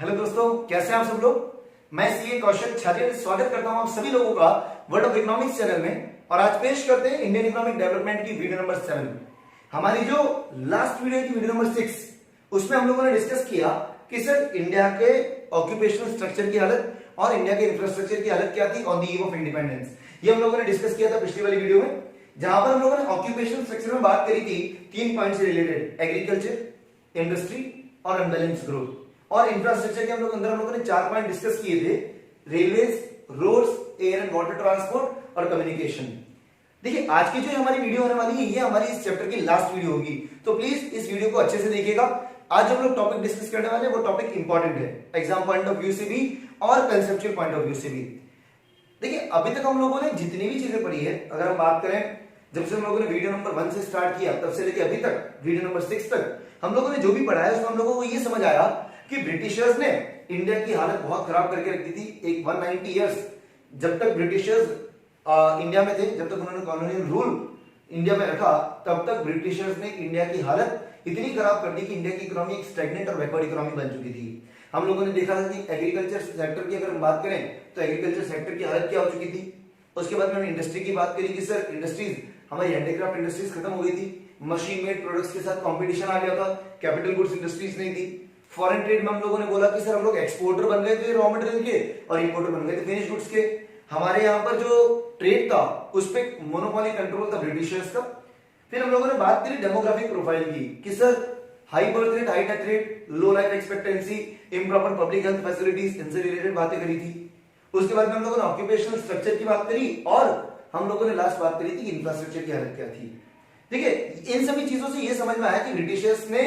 Hello दोस्तों, कैसे हैं आप सब लोग। मैं सीए कौशल छात्र स्वागत करता हूं आप सभी लोगों का वर्ल्ड ऑफ इकोनॉमिक्स चैनल में। और आज पेश करते हैं इंडियन इकोनॉमिक डेवलपमेंट की वीडियो नंबर 7। हमारी जो लास्ट वीडियो थी वीडियो नंबर 6, उसमें हम लोगों ने डिस्कस किया कि सर इंडिया के ऑक्यूपेशनल स्ट्रक्चर की हालत और इंडिया के इंफ्रास्ट्रक्चर की हालत क्या थी on the eve of independence. ये हम लोगों ने डिस्कस किया था पिछली वाली वीडियो में, जहां पर हम लोगों ने ऑक्यूपेशनल स्ट्रक्चर में बात करी थी 3 पॉइंट से रिलेटेड, एग्रीकल्चर, इंडस्ट्री और अनबैलेंस ग्रोथ। और इंफ्रास्ट्रक्चर के हम लोगों ने 4 पॉइंट डिस्कस किए थे, railways, roads, air and water transport और कम्युनिकेशन। देखिए आज की जो हमारी वीडियो होने वाली है ये हमारी इस चैप्टर की लास्ट वीडियो होगी, तो प्लीज इस वीडियो को अच्छे से देखिएगा। आज हम लोग टॉपिक डिस्कस करने वाले हैं वो टॉपिक इंपॉर्टेंट है, एग्जाम पॉइंट ऑफ व्यू से भी और कंसेप्चुअल पॉइंट ऑफ व्यू से भी। देखिए अभी तक हम लोगों ने जितनी भी चीजें पढ़ी है, अगर हम बात करें जब से हम लोगों ने वीडियो नंबर 1 से स्टार्ट किया तब से लेकर अभी तक वीडियो नंबर 6 तक हम लोगों ने जो भी पढ़ा है उसमें हम लोगों को ये समझ आया कि ब्रिटिशर्स ने इंडिया की हालत बहुत खराब करके रख दी थी। एक 190 इयर्स जब तक ब्रिटिशर्स इंडिया में थे, जब तक उन्होंने कॉलोनियल रूल इंडिया में रखा, तब तक ब्रिटिशर्स ने इंडिया की हालत इतनी खराब कर दी कि इंडिया की इकोनॉमी एक स्टैग्नेंट और बैकवर्ड इकोनॉमी बन चुकी थी। हम लोगों ने देखा था कि एग्रीकल्चर सेक्टर की अगर हम बात करें तो एग्रीकल्चर सेक्टर की हालत क्या हो चुकी थी। उसके बाद में हमने इंडस्ट्री की बात करी कि सर इंडस्ट्रीज, हमारी हैंडीक्राफ्ट इंडस्ट्रीज खत्म हो गई थी, मशीन मेड प्रोडक्ट्स के साथ कंपटीशन आ गया था, कैपिटल गुड्स इंडस्ट्रीज नहीं थी। फॉरेन ट्रेड में हम लोगों ने बोला कि सर हम लोग एक्सपोर्टर बन गए थे रॉ मटेरियल के और इंपोर्टर बन गए थे फिनिश गुड्स के। हमारे यहाँ पर जो ट्रेड था उस पर मोनोपोली कंट्रोल था ब्रिटिशर्स का। फिर हम लोगों ने बात करी डेमोग्राफिक प्रोफाइल की कि sir high birth rate, high death rate, low life expectancy, improper public health facilities, इनसे रिलेटेड बातें करी थी। उसके बाद में हम लोगों ने ऑक्यूपेशनल स्ट्रक्चर की बात करी और हम लोगों ने लास्ट बात करी थी कि इंफ्रास्ट्रक्चर की हालत क्या थी। देखिए इन सभी चीजों से ये समझ में आया कि ब्रिटिशर्स ने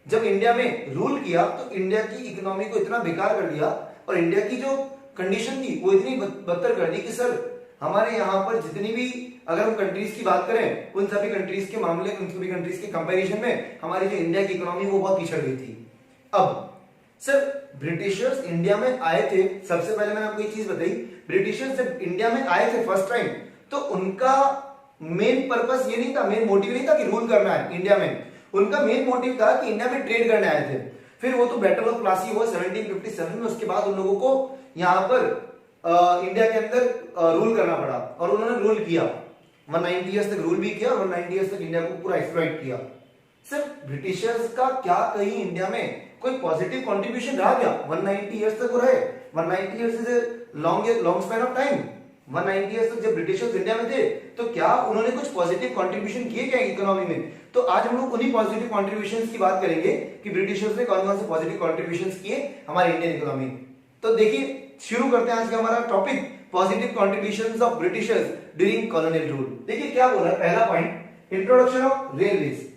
जब इंडिया में रूल किया तो इंडिया की इकोनॉमी को इतना बेकार कर दिया और इंडिया की जो कंडीशन थी वो इतनी बदतर कर दी कि सर हमारे यहाँ पर जितनी भी अगर हम कंट्रीज की बात करें उन सभी कंट्रीज के मामले, उन सभी कंट्रीज के कंपैरिजन में हमारी जो इंडिया की इकोनॉमी वो बहुत पिछड़ गई थी। अब सर ब्रिटिशर्स इंडिया में आए थे, सबसे पहले मैंने आपको एक चीज बताई, ब्रिटिशर्स जब इंडिया में आए थे फर्स्ट टाइम तो उनका मेन पर्पस ये नहीं था, मेन मोटिव नहीं था कि रूल करना है इंडिया में। उनका मेन मोटिव था कि इंडिया में ट्रेड करने आए थे। फिर वो तो बैटल ऑफ प्लासी हुआ 1757 में, उसके बाद उन लोगों को यहाँ पर इंडिया के अंदर रूल करना पड़ा और उन्होंने रूल किया, 190 इयर्स तक रूल भी किया और 190 इयर्स तक इंडिया को पूरा एक्सप्लॉइट किया। सर ब्रिटिशर्स का क्या कहीं इंडिया में कोई पॉजिटिव कंट्रीब्यूशन रहा क्या? 190 इयर्स तक वो रहे, 190 years is a long span of time. 190 years तक जब ब्रिटिशर्स इंडिया में थे तो क्या उन्होंने कुछ पॉजिटिव कंट्रीब्यूशन किए क्या इकोनॉमी में? तो आज हम लोग उन्हीं पॉजिटिव कंट्रीब्यूशंस की बात करेंगे कि ब्रिटिशर्स ने कौन कौन से पॉजिटिव कंट्रीब्यूशंस किए हमारे इंडियन इकोनॉमी में। तो देखिए शुरू करते हैं आज का हमारा topic, positive contributions of Britishers during colonial rule. देखिए क्या बोला है पहला पॉइंट, इंट्रोडक्शन ऑफ रेलवेज।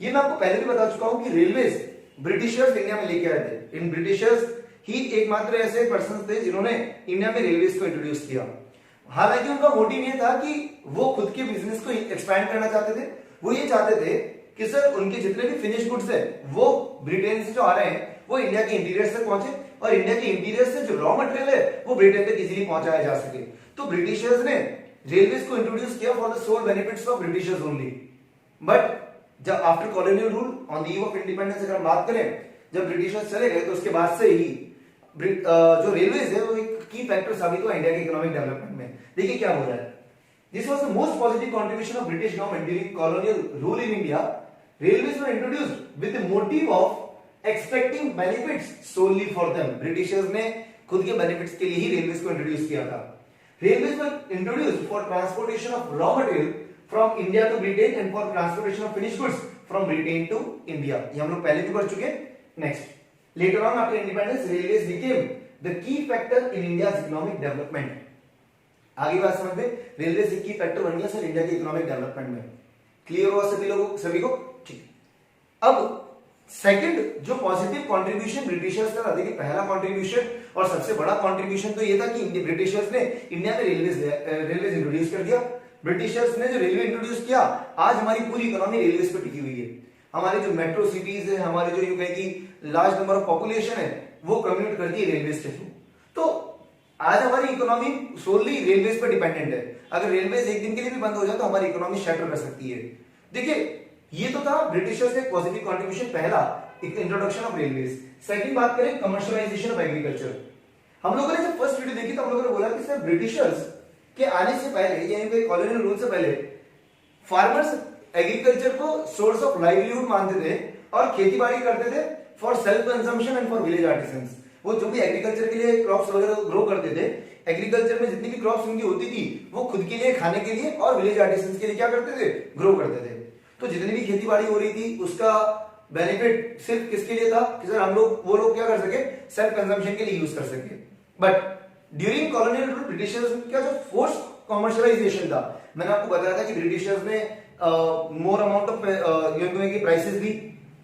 ये मैं आपको पहले भी बता चुका हूं कि रेलवेज ब्रिटिशर्स इंडिया में लेके आए थे। इन ब्रिटिशर्स ही एकमात्र ऐसे पर्सन थे जिन्होंने इंडिया में रेलवेज को इंट्रोड्यूस किया। हालांकि उनका मोटिव ये था कि वो खुद के बिजनेस को एक्सपैंड करना चाहते थे। वो ये चाहते थे कि सर उनके जितने भी फिनिश गुड्स है वो ब्रिटेन से जो आ रहे हैं वो इंडिया के इंटीरियर तक पहुंचे और इंडिया के इंटीरियर से जो रॉ मटेरियल है वो ब्रिटेन तक इजीली पहुंचाया जा सके। तो ब्रिटिशर्स ने रेलवेज को इंट्रोड्यूस किया for the sole benefits of Britishers only. But जब after colonial rule on the eve of independence अगर हम बात करें, जब ब्रिटिशर्स चले गए तो उसके बाद से ही जो रेलवेज है वो एक की फैक्टर साबित हुआ इंडिया के इकोनॉमिक डेवलपमेंट में। देखिए क्या हो रहा है, this was the most positive contribution of British government during colonial rule in India. Railways were introduced with the motive of expecting benefits solely for them. Britishers ने खुद के बेनिफिट्स के लिए ही रेलवेज को इंट्रोड्यूस किया था। Railways were introduced for transportation of raw material from India to Britain and for transportation of finish goods from Britain to India. ये हम लोग पहले भी पढ़ चुके हैं। Next, later on after independence railways became the key factor in India's economic development। आगे बात समझ में, रेलवे एक की फैक्टर बन गया सर इंडिया के इकोनॉमिक डेवलपमेंट में। क्लियर हुआ सभी को? ठीक। अब सेकंड जो पॉजिटिव कंट्रीब्यूशन ब्रिटिशर्स का था, देखिए पहला कंट्रीब्यूशन और सबसे बड़ा कंट्रीब्यूशन तो ये था कि ब्रिटिशर्स ने इंडिया में रेलवेज इंट्रोड्यूस कर दिया। ब्रिटिशर्स ने जो रेलवे इंट्रोड्यूस किया, आज हमारी पूरी इकोनॉमी रेलवेज पर टिकी हुई है। हमारे जो मेट्रो सिटीज है, हमारे जो यूं कहे कि लार्ज नंबर ऑफ पॉपुलेशन है वो कम्यूट करती है रेलवेज के थ्रू। तो आज हमारी इकोनॉमी सोनली रेलवेज पर डिपेंडेंट है। अगर रेलवेज एक दिन के लिए भी बंद हो जाए तो हमारी इकोनॉमी शटर कर सकती है। देखिए ये तो था ब्रिटिशर्स का पॉजिटिव कंट्रीब्यूशन पहला इंट्रोडक्शन ऑफ रेलवेज। सेकंड बात करें कमर्शियलाइजेशन ऑफ एग्रीकल्चर। हम लोगों ने जब फर्स्ट वीडियो देखी तो हम लोगों ने बोला कि सर ब्रिटिशर्स के आने से पहले यानी कि कॉलोनियल रूल से पहले फार्मर्स एग्रीकल्चर को सोर्स ऑफ लाइवलीहुड मानते थे और खेती बाड़ी करते थे for self consumption and for village artisans. वो जो भी एग्रीकल्चर के लिए क्रॉप्स वगैरह ग्रो करते थे, एग्रीकल्चर में जितनी भी क्रॉप्स उनकी होती थी वो खुद के लिए खाने के लिए और विलेज आर्टिसंस के लिए क्या करते थे, ग्रो करते थे। तो जितनी भी खेती बाड़ी हो रही थी उसका बेनिफिट सिर्फ किसके लिए था कि सर हम लोग वो लोग क्या कर सके, सेल्फ कंजम्पशन के लिए यूज कर सके। But during colonial rule Britishers का जो फोर्स कमर्शियलाइजेशन था, मैंने आपको बताया था कि ब्रिटिशर्स ने मोर अमाउंट ऑफ प्राइसेस भी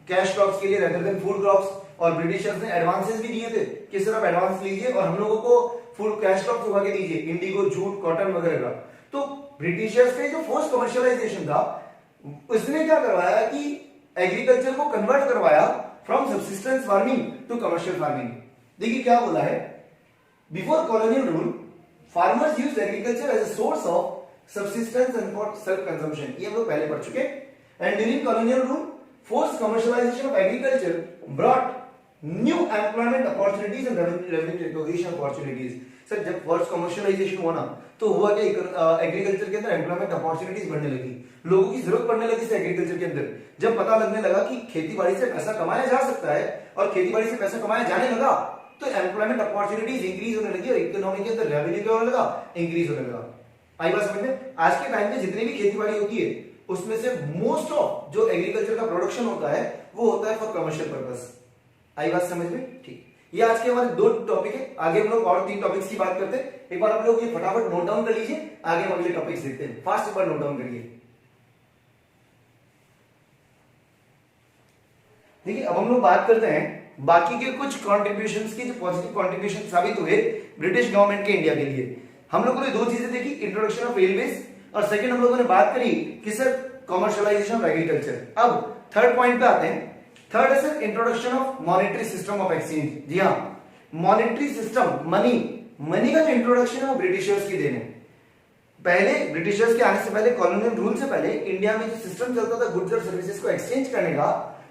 कैश क्रॉप्स के लिए रेदर देन फूड क्रॉप्स, और ब्रिटिशर्स ने एडवांसेस भी दिए थे कि सिर्फ एडवांस लीजिए और हम लोगों को फूड कैश क्रॉप्स उगा के दीजिए, इंडिगो, जूट, कॉटन वगैरह का। तो ब्रिटिशर्स के जो फोर्स कमर्शियलाइजेशन था उसने क्या करवाया कि एग्रीकल्चर को कन्वर्ट करवाया from subsistence farming to commercial farming. देखिए क्या बोला है, before colonial rule farmers used agriculture as a source of subsistence and for self consumption, ये हम लोग पहले पढ़ चुके। and during colonial rule forced commercialization of agriculture brought new employment opportunities and revenue recognition opportunities। Sir जब forced commercialization हुआ ना तो हुआ क्या, एग्रीकल्चर के अंदर एम्प्लॉयमेंट अपॉर्चुनिटीज बढ़ने लगी, लोगों की जरूरत पड़ने लगी एग्रीकल्चर के अंदर। जब पता लगने लगा कि खेती बाड़ी से पैसा कमाया जा सकता है और खेती बाड़ी से पैसा कमाया जाने लगा तो एम्प्लॉयमेंट अपॉर्चुनिटीज इंक्रीज होने लगी और इकोनॉमी के अंदर रेवेन्यू क्या होने लगा, इंक्रीज होने लगा। आई बात समझ में? आज के टाइम में जितनी भी खेती बाड़ी होती है उसमें से मोस्ट ऑफ जो एग्रीकल्चर का प्रोडक्शन होता है वो होता है फॉर कमर्शियल पर्पस। आई बात समझ में? ठीक, ये आज के हमारे 2 टॉपिक है। आगे हम लोग और 3 टॉपिक्स की बात करते हैं। एक बार आप लोग ये फटाफट नोट डाउन कर लीजिए, आगे हम अगले टॉपिक्स देखते हैं। फास्ट एक बार नोट डाउन करिए। देखिए अब हम लोग बात करते हैं बाकी के कुछ कॉन्ट्रीब्यूशंस की, जो पॉजिटिव कॉन्ट्रीब्यूशन साबित हुए ब्रिटिश गवर्नमेंट के इंडिया के लिए। हम लोगों ने 2 चीजें देखी, इंट्रोडक्शन ऑफ रेलवेज और सेकंड हम लोगों ने बात करी कि सर कमर्शियलाइजेशन ऑफ एग्रीकल्चर। अब थर्ड पॉइंट पे आते हैं। थर्ड है sir introduction of monetary system of exchange. जी हाँ, मॉनेटरी सिस्टम, मनी का जो इंट्रोडक्शन है वो ब्रिटिशर्स की देन है। पहले ब्रिटिशर्स के आने से पहले, कॉलोनियल रूल से पहले इंडिया में जो सिस्टम चलता था गुड्स और सर्विसेज को एक्सचेंज करने का,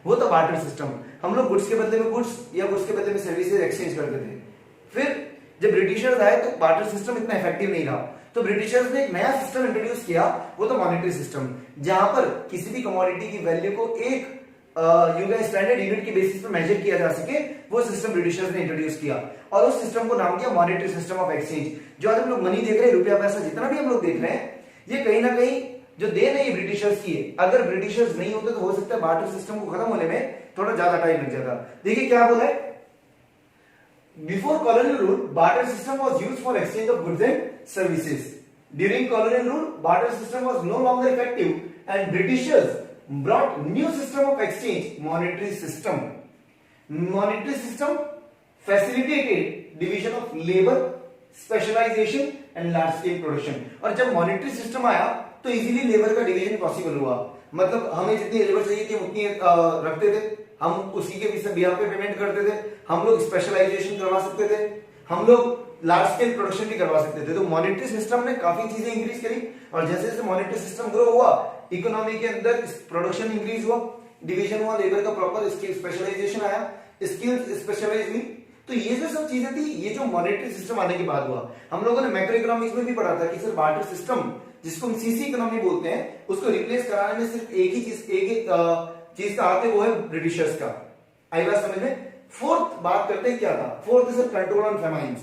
वो था बार्टर सिस्टम। हम लोग गुड्स के बदले में गुड्स या गुड्स के बदले में सर्विसेज एक्सचेंज करते थे। फिर जब ब्रिटिशर्स आए तो बार्टर सिस्टम इतना इफेक्टिव नहीं रहा, तो ब्रिटिशर्स ने एक नया सिस्टम इंट्रोड्यूस किया, वो तो मॉनेटरी सिस्टम, जहां पर किसी भी कमोडिटी की वैल्यू को एक स्टैंडर्ड यूनिट के बेसिस पर मेजर किया जा सके, वो सिस्टम ब्रिटिशर्स ने इंट्रोड्यूस किया और उस सिस्टम को नाम दिया मॉनेटरी सिस्टम ऑफ एक्सचेंज। जो आज हम लोग मनी देख रहे हैं, रुपया पैसा जितना भी हम लोग देख रहे हैं, ये कहीं ना कहीं जो देन है ये ब्रिटिशर्स की है। अगर ब्रिटिशर्स नहीं होते तो हो सकता है बार्टर सिस्टम को खत्म होने में थोड़ा ज्यादा टाइम लग जाता। देखिए क्या बोला है, before colonial rule barter system was used for exchange of goods and services. During colonial rule barter system was no longer effective and britishers brought new system of exchange, monetary system. Monetary system facilitated division of labor, specialization and large scale production. और जब monetary system आया तो easily labour का division possible हुआ। मतलब हमें जितनी labour चाहिए थी उतनी रखते थे, हम उसी के बिहार पे पेमेंट करते थे, हम लोग स्पेशलाइजेशन करवा सकते थे, हम लोग लार्ज स्केल प्रोडक्शन भी करवा सकते थे। तो मॉनेटरी सिस्टम ने काफी चीजें इंक्रीज करी और जैसे जैसे मॉनेटरी सिस्टम ग्रो हुआ, इकोनॉमी के अंदर प्रोडक्शन इंक्रीज हुआ, डिवीजन हुआ, लेबर का प्रॉपर स्किल स्पेशलाइजेशन आया, स्किल्स स्पेशलाइज हुई। तो ये जो सब चीजें थी, ये जो मॉनेटरी सिस्टम आने के बाद हुआ। हम लोगों ने मैक्रो इकोनॉमिक्स में भी पढ़ा था कि सर बार्टर सिस्टम, जिसको हम सीसी इकोनॉमी बोलते हैं, उसको रिप्लेस कराने में सिर्फ एक ही चीज का हाथ है, वो है ब्रिटिशर्स का। आई बात समझ में? फोर्थ बात करते हैं क्या था, fourth is control on famines.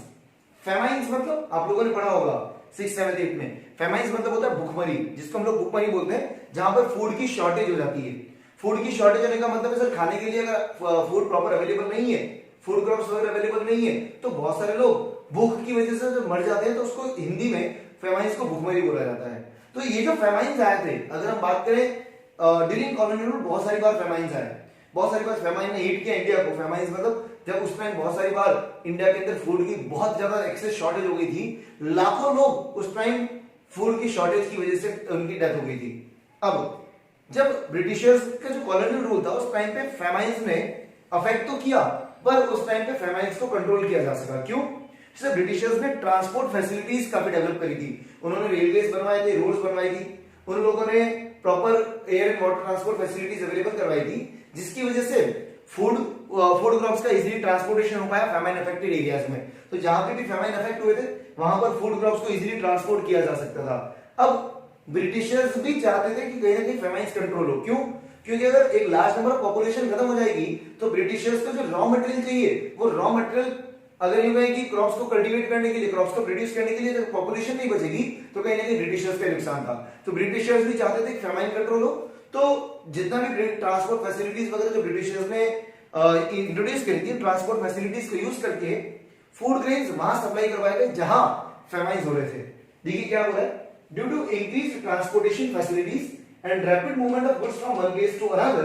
Famines मतलब आप लोगों ने पढ़ा होगा 6, 7, 8 में। फेमाइंस मतलब होता है भूखमरी, जिसको हम लोग भूखमरी बोलते हैं, जहां पर फूड की शॉर्टेज हो जाती है। फूड की शॉर्टेज होने का मतलब है सर खाने के लिए अगर फूड प्रॉपर अवेलेबल नहीं है, फूड क्रॉप्स वगैरह अवेलेबल नहीं है, तो बहुत सारे लोग भूख की वजह से जो मर जाते हैं, तो उसको हिंदी में फेमाइंस को भूखमरी बोला जाता है। तो ये जो फेमाइंस आए थे, अगर हम बात करें ड्यूरिंग कॉलोनियल रूल, बहुत सारी बार फेमाइंस आए, बहुत सारी बार फेमाइन ने हिट किया इंडिया को। फेमाइंस मतलब जब उस टाइम बहुत सारी बार इंडिया के अंदर फूड की बहुत ज्यादा एक्सेस शॉर्टेज हो गई थी, लाखों लोग उस टाइम फूड की शॉर्टेज की वजह से उनकी डेथ हो गई थी। अब जब ब्रिटिशर्स का जो कॉलोनियल रूल था, उस टाइम पे फेमाइंस ने अफेक्ट तो किया, पर उस टाइम पे फेमाइंस को कंट्रोल किया जा सका। क्यों? ब्रिटिशर्स ने ट्रांसपोर्ट फैसिलिटीज काफी डेवलप करी थी, उन्होंने रेलवेज बनवाए थे, रोड्स बनवाई थी, उन लोगों ने proper air and water transport facilities available करवाई थी, जिसकी वजह से फूड क्रॉप्स का इजीली ट्रांसपोर्टेशन हो पाया फेमाइन अफेक्टेड एरियाज में। तो जहां पे भी फेमाइन अफेक्ट हुए थे वहां पर फूड क्रॉप्स को इजीली ट्रांसपोर्ट किया जा सकता था। अब ब्रिटिशर्स भी चाहते थे कि कहीं ना कहीं फेमाइन कंट्रोल हो। क्यों? क्योंकि अगर एक लार्ज नंबर ऑफ पॉपुलेशन खत्म हो जाएगी तो ब्रिटिशर्स को जो रॉ मटेरियल चाहिए वो रॉ मटेरियल अगर ये कि क्रॉप्स को कल्टीवेट करने के लिए, क्रॉप्स को प्रोड्यूस करने के लिए जब पॉपुलेशन नहीं बचेगी तो कहीं ना कहीं ब्रिटिशर्स का नुकसान था। तो ब्रिटिशर्स भी चाहते थे कि फेमाइन कंट्रोल हो। तो जितना भी ट्रांसपोर्ट फैसिलिटीज वगैरह जो ब्रिटिशर्स ने इंट्रोड्यूस करी थी, ट्रांसपोर्ट फैसिलिटीज को यूज करके फूड ग्रेन्स वहां सप्लाई करवाए गए जहां फेमाइन हो रहे थे। देखिए क्या हो रहा है, due to increased transportation facilities and rapid movement of goods from one place to another,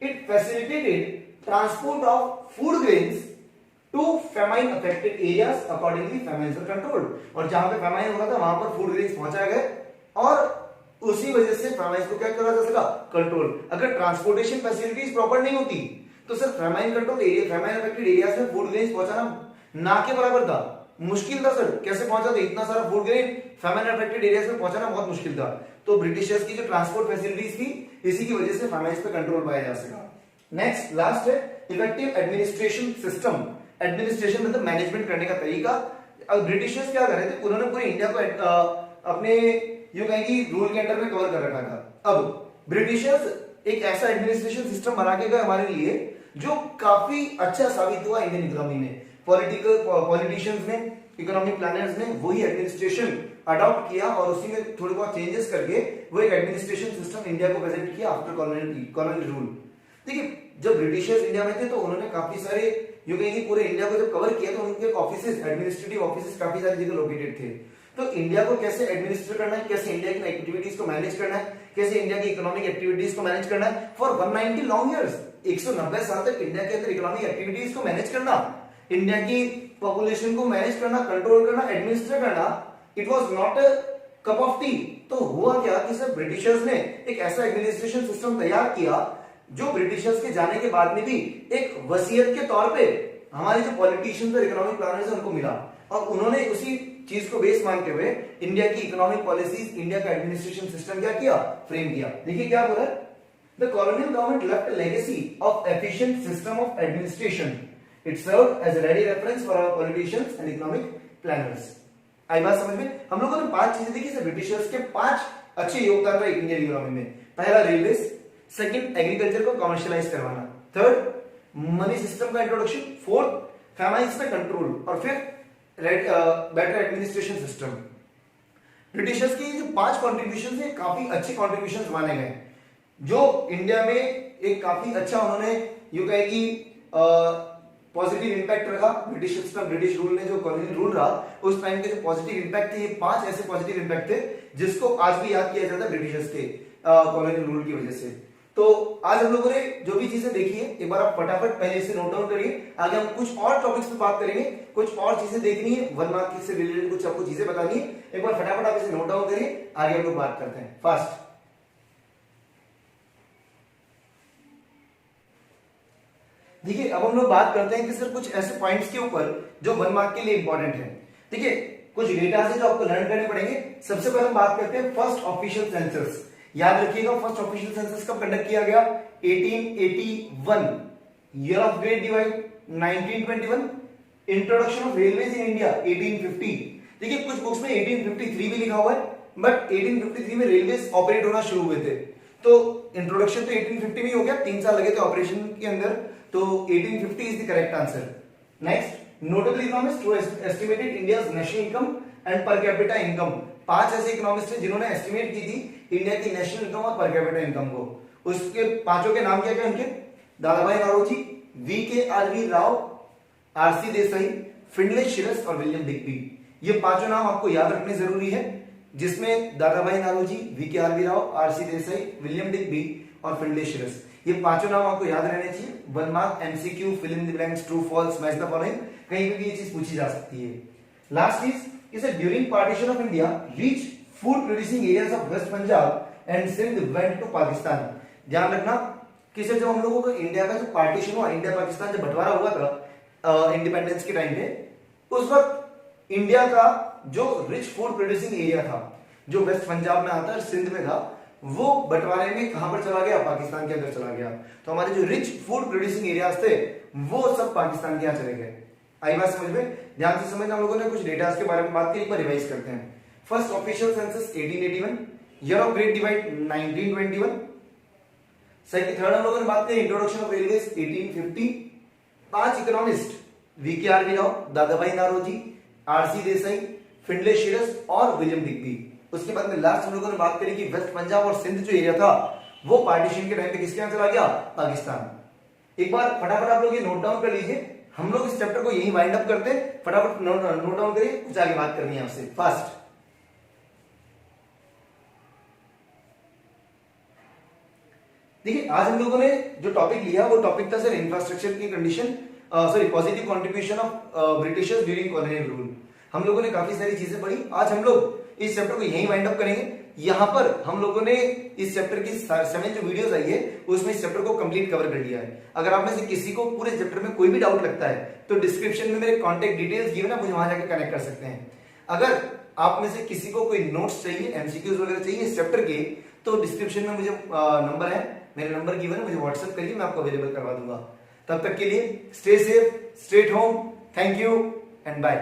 it facilitated transport of food grains to famine affected areas. Accordingly, famines were controlled. और जहां पे famine हुआ था वहां पर food grains पहुंचाए गए और उसी वजह से famines को क्या करा जा सका? कंट्रोल। अगर ट्रांसपोर्टेशन फैसिलिटीज प्रॉपर नहीं होती तो sir famine control area, famine affected areas में food grains पहुंचाना ना के बराबर था, मुश्किल था। सर कैसे पहुंचा था? इतना सारा food grain famine affected areas में पहुंचाना बहुत मुश्किल था। तो ब्रिटिशर्स की जो ट्रांसपोर्ट फैसिलिटीज थी इसी की वजह से फेमाइन्स पे कंट्रोल पाया जा सका। नेक्स्ट लास्ट है इफेक्टिव एडमिनिस्ट्रेशन सिस्टम। एडमिनिस्ट्रेशन मतलब मैनेजमेंट करने का तरीका। अब ब्रिटिशर्स क्या कर रहे थे, उन्होंने पूरे इंडिया को अपने यूं कहेंगे रूल के अंडर में कवर कर रखा था। अब ब्रिटिशर्स एक ऐसा एडमिनिस्ट्रेशन सिस्टम बना के गए हमारे लिए जो काफी अच्छा साबित हुआ इंडियन इकोनॉमी में। पॉलिटिशियंस ने, इकोनॉमिक प्लानर्स ने वही एडमिनिस्ट्रेशन अडॉप्ट किया और उसी में थोड़े बहुत चेंजेस करके वो एक एडमिनिस्ट्रेशन सिस्टम इंडिया को प्रेजेंट किया आफ्टर कॉलोनियल रूल। देखिए जब ब्रिटिशर्स इंडिया में थे तो उन्होंने काफी सारे यूं कहेंगे पूरे इंडिया को जब कवर किया तो उनके ऑफिसेस, एडमिनिस्ट्रेटिव ऑफिसेस काफी सारी जगह लोकेटेड थे। तो इंडिया को कैसे एडमिनिस्ट्रेट करना है, कैसे इंडिया की एक्टिविटीज को मैनेज करना है, कैसे इंडिया की इकोनॉमिक एक्टिविटीज को मैनेज करना है फॉर 190 लॉन्ग इयर्स, 190 साल तक इंडिया के अंदर इकोनॉमिक एक्टिविटीज को मैनेज करना, इंडिया की पॉपुलेशन को मैनेज करना, कंट्रोल करना, एडमिनिस्ट्रेट करना, it was not a cup of T. तो हुआ क्या कि सर ब्रिटिशर्स ने एक ऐसा एडमिनिस्ट्रेशन सिस्टम तैयार किया जो ब्रिटिशर्स के जाने के बाद में भी एक वसीयत के तौर पे हमारे जो पॉलिटिशियंस और इकोनॉमिक प्लानर्स हैं उनको मिला और उन्होंने उसी चीज को बेस मानते हुए इंडिया की इकोनॉमिक पॉलिसीज, इंडिया का एडमिनिस्ट्रेशन सिस्टम क्या किया, फ्रेम किया। देखिए क्या बोला, the colonial government left a legacy of efficient system of administration. It served as a ready reference for our politicians and economic planners. आई बात समझ में? हम लोगों ने 5 चीजें देखी सर ब्रिटिशर्स के 5 अच्छे योगदान रहे इंडियन इकोनॉमी में। पहला रेलवे, सेकंड एग्रीकल्चर को कमर्शियलाइज करवाना, थर्ड मनी सिस्टम का इंट्रोडक्शन, फोर्थ फेमाइन्स पे कंट्रोल और fifth better administration system. Britishers की जो 5 कॉन्ट्रीब्यूशन है काफी अच्छे कॉन्ट्रीब्यूशन माने गए जो इंडिया में एक काफी अच्छा उन्होंने यूं कहे कि पॉजिटिव इंपैक्ट रखा। ब्रिटिशर्स का, ब्रिटिश रूल ने जो कॉलोनियल रूल रहा उस टाइम के जो पॉजिटिव इंपैक्ट थे, ये 5 ऐसे पॉजिटिव इंपैक्ट थे जिसको आज भी याद किया जाता है ब्रिटिशर्स के कॉलोनियल रूल की वजह से। तो आज हम लोगों ने जो भी चीजें देखी है एक बार आप फटाफट पहले इसे नोट डाउन करिए। आगे हम कुछ और टॉपिक्स पे बात करेंगे, कुछ और चीजें देखनी है, 1 मार्क से रिलेटेड कुछ आपको चीजें बतानी है। एक बार फटाफट आप इसे नोट डाउन करिए, आगे हम लोग बात करते हैं फास्ट। देखिए अब हम लोग बात करते हैं कि सर कुछ ऐसे पॉइंट्स के ऊपर जो 1 मार्क के लिए इंपॉर्टेंट है। देखिए कुछ डेटा है जो आपको लर्न करने पड़ेंगे। सबसे पहले हम बात करते हैं फर्स्ट ऑफिशियल सेंसस। याद रखिएगा फर्स्ट ऑफिशियल सेंसस कब कंडक्ट किया गया, 1881। Year of great divide 1921। Introduction of railways in India 1850। देखिए कुछ बुक्स में 1853 भी लिखा हुआ है बट 1853 में रेलवेज ऑपरेट होना शुरू हुए थे। तो इंट्रोडक्शन तो 1850 में हो गया, 3 साल लगे थे ऑपरेशन के अंदर, तो 1850 is the correct answer. Next, notable economist who estimated India's national income and per capita income. 5 ऐसे इकोनॉमिस्ट हैं जिन्होंने एस्टिमेट की थी इंडिया की नेशनल इनकम और पर कैपिटा इनकम को। उसके 5 के नाम क्या क्या उनके, दादाभाई नारोजी, वी.के.आर.वी. राव, आर.सी. देसाई, फिंडले शिरस और विलियम डिग्बी। ये 5 नाम आपको याद रखने जरूरी है, जिसमें दादाभाई नारोजी, वी.के.आर.वी. राव, आर.सी. देसाई, विलियम डिग्बी और फिंडले शिरस, ये 5 नाम आपको याद रहने चाहिए। 1 mark MCQ, fill in the blanks, true false, match the following, कहीं पे भी ये चीज पूछी जा सकती है। Last is during partition of India rich food producing areas of West Punjab and Sindh went to Pakistan. ध्यान रखना कि जब हम लोगों को इंडिया का जो पार्टीशन हुआ, इंडिया पाकिस्तान जब बंटवारा हुआ था इंडिपेंडेंस के टाइम पे, उस वक्त इंडिया का जो रिच फूड प्रोड्यूसिंग एरिया था जो वेस्ट पंजाब में आता है, सिंध में था, वो बंटवारे में कहां पर चला गया, पाकिस्तान के अंदर चला गया। तो हमारे जो रिच फूड प्रोड्यूसिंग एरियाज थे वो सब पाकिस्तान के यहां चले गए। आई बात समझ में? ध्यान से समझना। हम लोगों ने कुछ डेटा के बारे में बात की, एक बार रिवाइज करते हैं। First official census 1881, year of great divide 1921। Second third हम लोगों ने बात की introduction of railways 1850। 5 economist VKRV. Rao, Dadabhai Naoroji, RC. Desai, Findlay Shirras और विलियम डिग्बी। उसके बाद में लास्ट हम लोगों ने बात करी कि वेस्ट पंजाब और सिंध जो एरिया था वो पार्टीशन के टाइम पे किसके यहां चला गया, पाकिस्तान। एक बार फटाफट आप लोग ये नोट डाउन कर लीजिए। हम लोग इस चैप्टर को यही वाइंड अप करते हैं। फटाफट नोट डाउन करिए, कुछ आगे बात करनी है आपसे फास्ट। देखिए आज हम लोगों ने जो टॉपिक लिया वो टॉपिक था सर इंफ्रास्ट्रक्चर की condition, sorry positive contribution of Britishers during colonial rule. हम लोगों ने काफी सारी चीजें पढ़ी। आज हम लोग इस चैप्टर को यहीं वाइंड अप करेंगे। यहां पर हम लोगों ने इस चैप्टर की 7 जो वीडियोस आई है उसमें इस चैप्टर को कंप्लीट कवर कर लिया है। अगर आप में से किसी को पूरे चैप्टर में कोई भी डाउट लगता है तो डिस्क्रिप्शन में मेरे कॉन्टेक्ट डिटेल्स गिवन है, मुझे वहां जाकर कनेक्ट कर सकते हैं। अगर आप में से किसी को कोई नोट्स चाहिए, एमसीक्यूज वगैरह चाहिए इस चैप्टर के, तो डिस्क्रिप्शन में मुझे नंबर है, मेरे नंबर गिवन है, मुझे व्हाट्सएप करिए, मैं आपको अवेलेबल करवा दूंगा। तब तक के लिए stay safe, stay at home, thank you and bye.